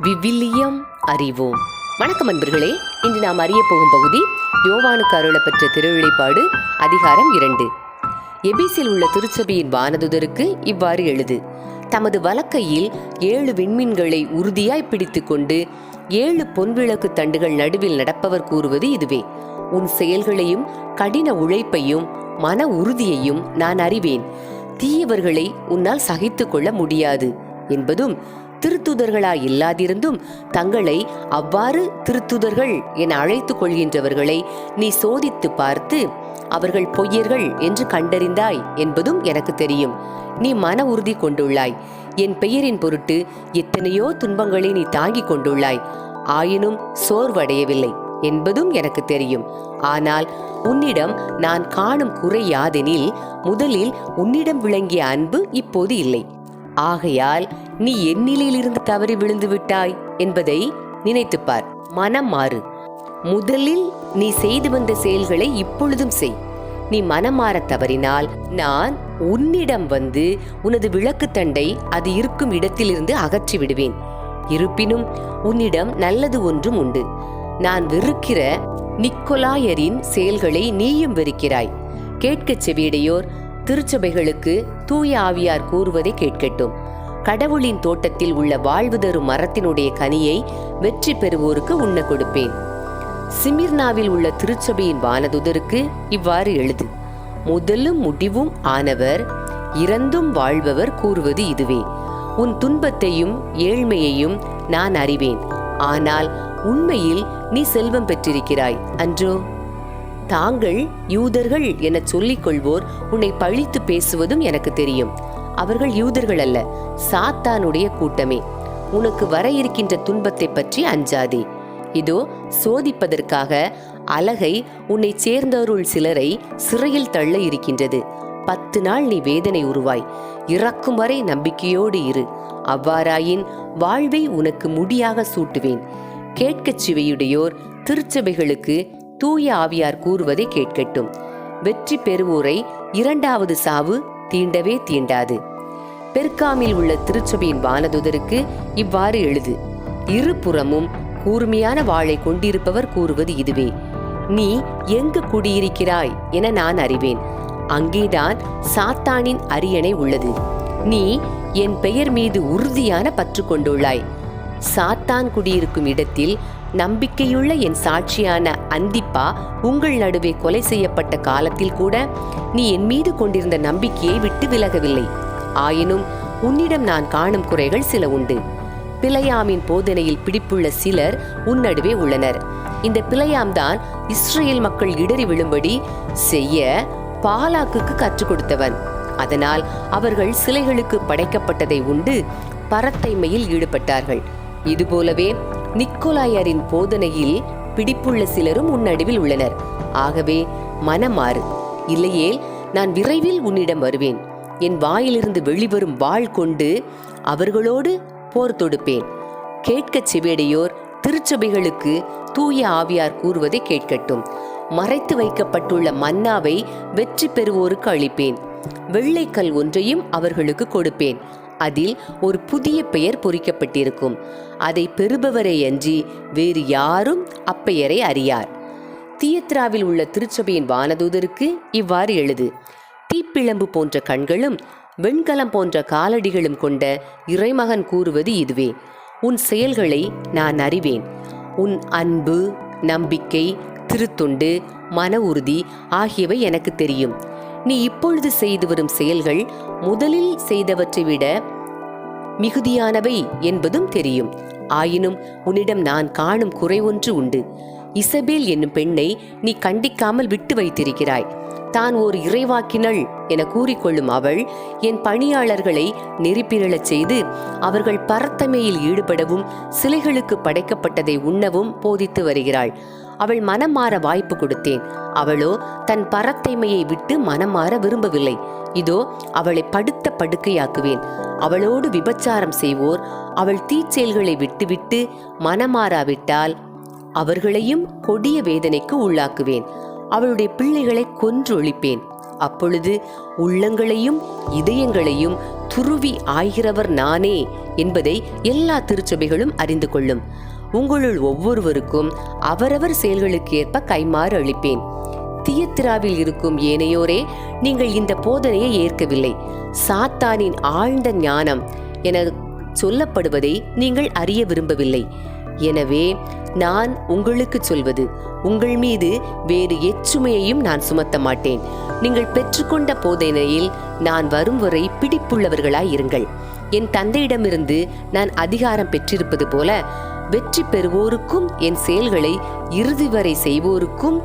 விவிலியம் அறிவோம். வணக்கம் அன்பர்களே. இன்று நாம் அறிய போகும் பகுதி யோவானுக்கு அருளப்பெற்ற திருவிழிப்பாடு அதிகாரம் 2. எபேசில் உள்ள திருச்சபையின் வானதுதருக்கு இவ்வாறு எழுது: தமது வலக்கையில் 7 விண்மீன்களை உறுதியாய் பிடித்து கொண்டு 7 பொன்விளக்கு தண்டுகள் நடுவில் நடப்பவர் கூறுவது இதுவே: உன் செயல்களையும் கடின உழைப்பையும் மன உறுதியையும் நான் அறிவேன். தீயவர்களை உன்னால் சகித்து கொள்ள முடியாது என்பதும், திருத்துதர்களாய் இல்லாதிருந்தும் தங்களை அவ்வாறு திருத்துதர்கள் என அழைத்துக் கொள்கின்றவர்களை நீ சோதித்து பார்த்து அவர்கள் பொய்யர்கள் என்று கண்டறிந்தாய் என்பதும் எனக்கு தெரியும். நீ மன உறுதி கொண்டுள்ளாய். என் பெயரின் பொருட்டு எத்தனையோ துன்பங்களை நீ தாங்கிக் கொண்டுள்ளாய். ஆயினும் சோர்வடையவில்லை என்பதும் எனக்கு தெரியும். ஆனால் உன்னிடம் நான் காணும் குறை யாதெனில், முதலில் உன்னிடம் விளங்கிய அன்பு இப்போது இல்லை. ஆகையால் நீ எந்நிலையிலிருந்து தவறி விழுந்து விட்டாய் என்பதை நினைத்துப்பார். மனம் மாறு. முதலில் நீ செய்து வந்த செயல்களை இப்பொழுதும் செய். நீ மனம் மாற தவறினால் நான் உன்னிடம் வந்து உனது விளக்கு தண்டை அது இருக்கும் இடத்திலிருந்து அகற்றி விடுவேன். இருப்பினும் உன்னிடம் நல்லது ஒன்றும் உண்டு. நான் வெறுக்கிற நிக்கோலாயரின் செயல்களை நீயும் வெறுக்கிறாய். கேட்கச் செவியுடையோர் திருச்சபைகளுக்கு தூய ஆவியார் கூறுவதை கேட்கட்டும். கடவுளின் தோட்டத்தில் உள்ள வாழ்வு தரும் மரத்தினுடைய கனியை வெற்றி பெறுவோருக்கு உண்ண கொடுப்பேன். சிமிர்னாவில் உள்ள திருச்சபையின் வானதுதருக்கு இவ்வாறு எழுது: முதலும் முடிவும் ஆனவர், இறந்தும் வாழ்பவர் கூறுவது இதுவே: உன் துன்பத்தையும் ஏழ்மையையும் நான் அறிவேன். ஆனால் உண்மையில் நீ செல்வம் பெற்றிருக்கிறாய் அன்றோ? தாங்கள் யூதர்கள் என சொல்லிக் கொள்வோர் உன்னை பழித்து பேசுவதும் எனக்கு தெரியும். அவர்கள் யூதர்கள் அல்ல, சாத்தானுடைய கூட்டமே. உனக்கு வர இருக்கின்ற துன்பத்தை பற்றி அஞ்சாதே. இதோ சோதிப்பதற்காக அலகை உன்னை சேர்ந்தவருள் சிலரை சிறையில் தள்ள இருக்கின்றது. 10 நாள் நீ வேதனை உருவாய். இறக்கும் வரை நம்பிக்கையோடு இரு. அவ்வாறாயின் வாழ்வை உனக்கு முடியாக சூட்டுவேன். கேட்கச் செவியுடையோர் திருச்சபைகளுக்கு தூய ஆவியார் கூறுவதை கேட்கட்டும். வெற்றி பெறுவோரை 2வது சாவு தீண்டவே தீண்டாது. பெர்காமில் உள்ள திருச்சபையின் வானதுதருக்கு இவ்வாறு எழுது: இருபுறமும் கூர்மையான வாளை கொண்டிருப்பவர் கூறுவது இதுவே: நீ எங்கு குடியிருக்கிறாய் என நான் அறிவேன். அங்கேதான் சாத்தானின் அரியணை உள்ளது. நீ என் பெயர் மீது உறுதியான பற்று கொண்டுள்ளாய். சாத்தான் குடியிருக்கும் இடத்தில் நம்பிக்கையுள்ள என் சாட்சியான அந்திப்பா உங்கள் நடுவே கொலை செய்யப்பட்ட காலத்தில் கூட நீ என் மீது கொண்டிருந்த நம்பிக்கையை விட்டு விலகவில்லை. ஆயினும் உன்னிடம் நான் காணும் குறைகள் சில உண்டு. பிழையாமின் போதனையில் பிடிப்புள்ள சிலர் உன் நடுவே உள்ளனர். இந்த பிழையாம்தான் இஸ்ரேல் மக்கள் இடறி விழும்படி செய்ய பாலாக்குக்கு கற்றுக் கொடுத்தவன். அதனால் அவர்கள் சிலைகளுக்கு படைக்கப்பட்டதை உண்டு பரத்தைமையில் ஈடுபட்டார்கள். இதுபோலவே நிக்கோலாயரின் போதனையில் பிடிப்புள்ள சிலரும் உன் நடுவில் உள்ளனர். ஆகவே மனமாறு, இல்லையேல் நான் விரைவில் உன்னிடம் வருவேன். என் வாயிலிருந்து வெளிவரும் வாள் கொண்டு அவர்களோடு போர் தொடுப்பேன். கேட்கச் செவியுடையோர் திருச்சபைகளுக்கு தூய ஆவியார் கூறுவதை கேட்கட்டும். மறைத்து வைக்கப்பட்டுள்ள மன்னாவை வெற்றி பெறுவோருக்கு அளிப்பேன். வெள்ளைக்கல் ஒன்றையும் அவர்களுக்கு கொடுப்பேன். அதில் ஒரு புதிய பெயர் பொறிக்கப்பட்டிருக்கும். அதை பெறுபவரை அன்றி வேறு யாரும் அப்பெயரை அறியார். தியத்ராவில் உள்ள திருச்சபையின் வானதூதருக்கு இவ்வாறு எழுது: தீப்பிழம்பு போன்ற கண்களும் வெண்கலம் போன்ற காலடிகளும் கொண்ட இறைமகன் கூறுவது இதுவே: உன் செயல்களை நான் அறிவேன். உன் அன்பு, நம்பிக்கை, திருத்தொண்டு, மன உறுதி ஆகியவை எனக்கு தெரியும். நீ இப்பொழுது செய்து வரும் செயல்கள் முதலில் செய்தவற்றை விட மிகுதியானவை என்பதும் தெரியும். ஆயினும் உன்னிடம் நான் காணும் குறை ஒன்று உண்டு. இசபேல் என்னும் பெண்ணை நீ கண்டிக்காமல் விட்டு வைத்திருக்கிறாய். தான் ஒரு இறைவாக்கினள் என கூறிக்கொள்ளும் அவள் என் பணியாளர்களை நெறிப்பிரளச் செய்து அவர்கள் பரத்தமையில் ஈடுபடவும் சிலைகளுக்கு படைக்கப்பட்டதை உண்ணவும் போதித்து வருகிறாள். அவள் மனம் மாற வாய்ப்பு கொடுத்தேன். அவளோ தன் பரத்தைமையை விட்டு மனம் மாற விரும்பவில்லை. இதோ அவளை படுத்த படுக்கையாக்குவேன். அவளோடு விபச்சாரம் செய்வோர் அவள் தீச்செயல்களை விட்டுவிட்டு மனமாறாவிட்டால் அவர்களையும் கொடிய வேதனைக்கு உள்ளாக்குவேன். அவளுடைய பிள்ளைகளை கொன்று ஒழிப்பேன். அப்பொழுது உள்ளங்களையும் இதயங்களையும் துருவி ஆய்கிறவர் நானே என்பதை எல்லா திருச்சபைகளும் அறிந்து கொள்ளும். உங்களுள் ஒவ்வொருவருக்கும் அவரவர் செயல்களுக்கு ஏற்ப கைமாறு அளிப்பேன். தியத்திராவில் இருக்கும் ஏனையோரே, நீங்கள் இந்த போதனையை ஏற்கவில்லை. சாத்தானின் ஆழ்ந்த ஞானம் என சொல்லப்படுவதை நீங்கள் அறிய விரும்பவில்லை. எனவே நான் உங்களுக்கு சொல்வது, உங்கள் மீது வேறு எச்சுமையையும் நான் சுமத்த மாட்டேன். நீங்கள் பெற்றுக்கொண்ட போதனையில் நான் வரும் வரை பிடிப்புள்ளவர்களாய் இருங்கள். என் தந்தையிடமிருந்து நான் அதிகாரம் பெற்றிருப்பது போல வெற்றி பெறுவோருக்கும் என் செயல்களை இறுதி வரை செய்வோருக்கும்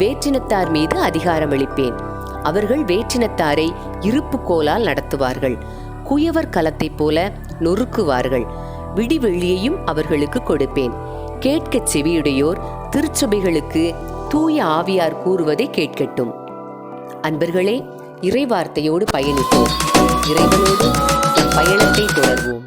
வேற்றினத்தார் மீது அதிகாரம் அளிப்பேன். அவர்கள் வேற்றினத்தாரை இருப்புக்கோலால் நடத்துவார்கள், குயவர் கலத்தைப் போல நொறுக்குவார்கள். விடிவெள்ளியையும் அவர்களுக்கு கொடுப்பேன். கேட்கச் செவியுடையோர் திருச்சபைகளுக்கு தூய ஆவியார் கூறுவதை கேட்கட்டும். அன்பர்களே, இறைவார்த்தையோடு பயணிப்போம். இறைவனோடு நம் பயணத்தை தொடர்வோம்.